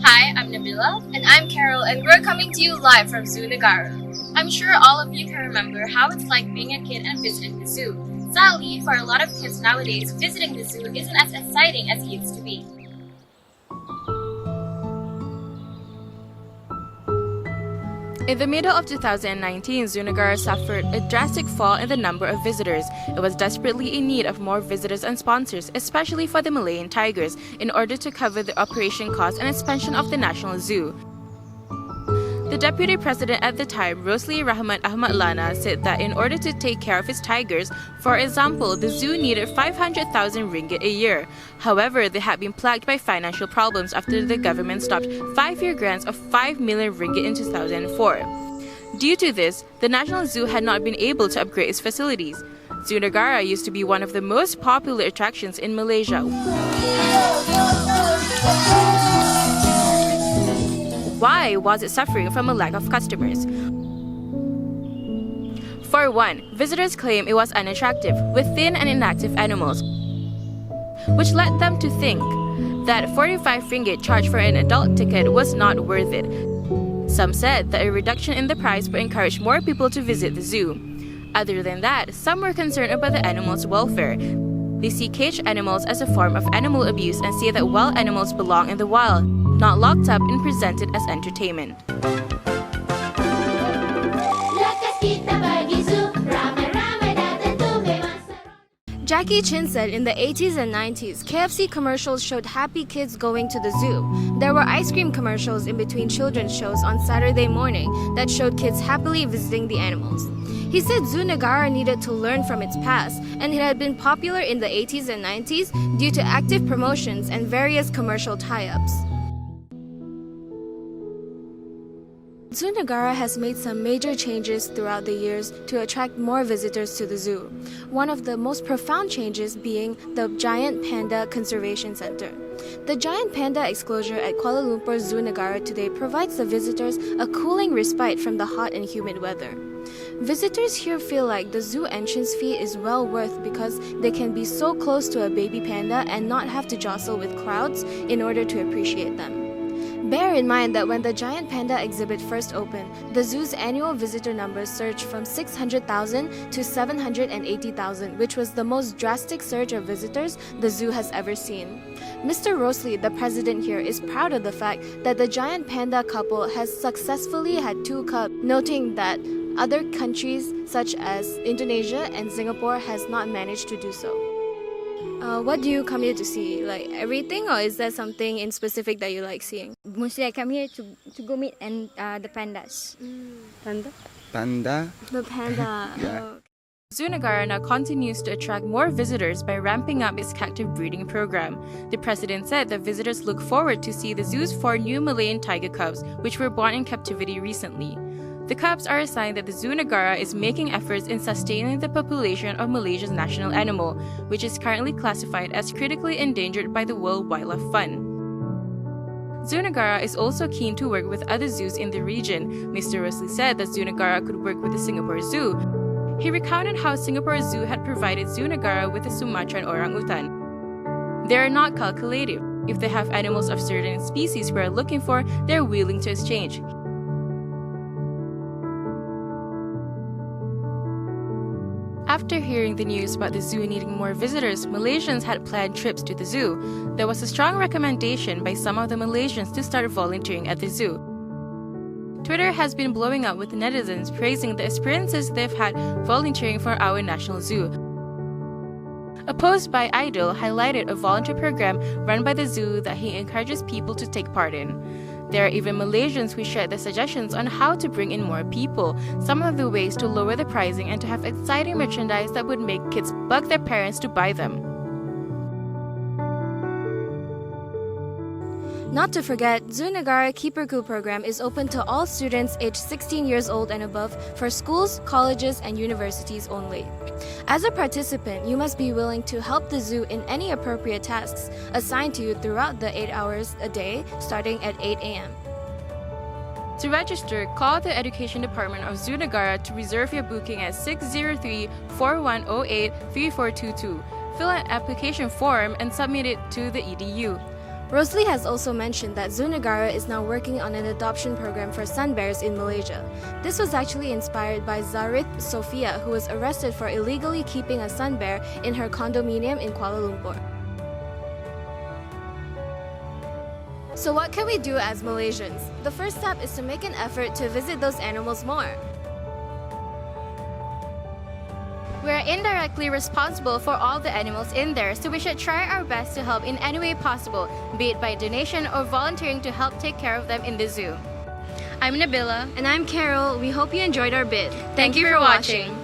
Hi, I'm Nabila. And I'm Carol, and we're coming to you live from Zoo Negara. I'm sure all of you can remember how it's like being a kid and visiting the zoo. Sadly, for a lot of kids nowadays, visiting the zoo isn't as exciting as it used to be. In the middle of 2019, Zoo Negara suffered a drastic fall in the number of visitors. It was desperately in need of more visitors and sponsors, especially for the Malayan tigers, in order to cover the operation costs and expansion of the National Zoo. The deputy president at the time, Rosli Rahmat Ahmad Lana, said that in order to take care of his tigers, for example, the zoo needed 500,000 ringgit a year. However, they had been plagued by financial problems after the government stopped 5-year grants of 5 million ringgit in 2004. Due to this, the National Zoo had not been able to upgrade its facilities. Zoo Negara used to be one of the most popular attractions in Malaysia. Why was it suffering from a lack of customers? For one, visitors claim it was unattractive, with thin and inactive animals, which led them to think that 45 ringgit charged for an adult ticket was not worth it. Some said that a reduction in the price would encourage more people to visit the zoo. Other than that, some were concerned about the animals' welfare. They see caged animals as a form of animal abuse and say that wild animals belong in the wild, not locked up and presented as entertainment. Jackie Chan said in the 80s and 90s, KFC commercials showed happy kids going to the zoo. There were ice cream commercials in between children's shows on Saturday morning that showed kids happily visiting the animals. He said Zoo Negara needed to learn from its past, and it had been popular in the 80s and 90s due to active promotions and various commercial tie-ups. Zoo Negara has made some major changes throughout the years to attract more visitors to the zoo. One of the most profound changes being the Giant Panda Conservation Center. The giant panda exclosure at Kuala Lumpur Zoo Negara today provides the visitors a cooling respite from the hot and humid weather. Visitors here feel like the zoo entrance fee is well worth because they can be so close to a baby panda and not have to jostle with crowds in order to appreciate them. Bear in mind that when the giant panda exhibit first opened, the zoo's annual visitor numbers surged from 600,000 to 780,000, which was the most drastic surge of visitors the zoo has ever seen. Mr. Rosli, the president here, is proud of the fact that the giant panda couple has successfully had 2 cubs, noting that other countries such as Indonesia and Singapore has not managed to do so. What do you come here to see? Like everything, or is there something in specific that you like seeing? Mostly I come here to go meet and the pandas. Panda? Panda? The panda. Yeah. Oh. Zoo Negara now continues to attract more visitors by ramping up its captive breeding program. The president said that visitors look forward to see the zoo's 4 new Malayan tiger cubs, which were born in captivity recently. The cubs are a sign that the Zoo Negara is making efforts in sustaining the population of Malaysia's national animal, which is currently classified as critically endangered by the World Wildlife Fund. Zoo Negara is also keen to work with other zoos in the region. Mr. Rosli said that Zoo Negara could work with the Singapore Zoo. He recounted how Singapore Zoo had provided Zoo Negara with the Sumatran orangutan. They are not calculative. If they have animals of certain species we are looking for, they are willing to exchange. After hearing the news about the zoo needing more visitors, Malaysians had planned trips to the zoo. There was a strong recommendation by some of the Malaysians to start volunteering at the zoo. Twitter has been blowing up with netizens praising the experiences they've had volunteering for our national zoo. A post by Idol highlighted a volunteer program run by the zoo that he encourages people to take part in. There are even Malaysians who shared their suggestions on how to bring in more people, some of the ways to lower the pricing and to have exciting merchandise that would make kids bug their parents to buy them. Not to forget, Zoo Negara Keeper Coup program is open to all students aged 16 years old and above for schools, colleges, and universities only. As a participant, you must be willing to help the zoo in any appropriate tasks assigned to you throughout the 8 hours a day, starting at 8 a.m. To register, call the Education Department of Zoo Negara to reserve your booking at 603-4108-3422. Fill an application form and submit it to the EDU. Rosalie has also mentioned that Zoo Negara is now working on an adoption program for sun bears in Malaysia. This was actually inspired by Zarith Sophia, who was arrested for illegally keeping a sun bear in her condominium in Kuala Lumpur. So what can we do as Malaysians? The first step is to make an effort to visit those animals more. We're indirectly responsible for all the animals in there, so we should try our best to help in any way possible, be it by donation or volunteering to help take care of them in the zoo. I'm Nabila. And I'm Carol. We hope you enjoyed our bid. Thank you for watching.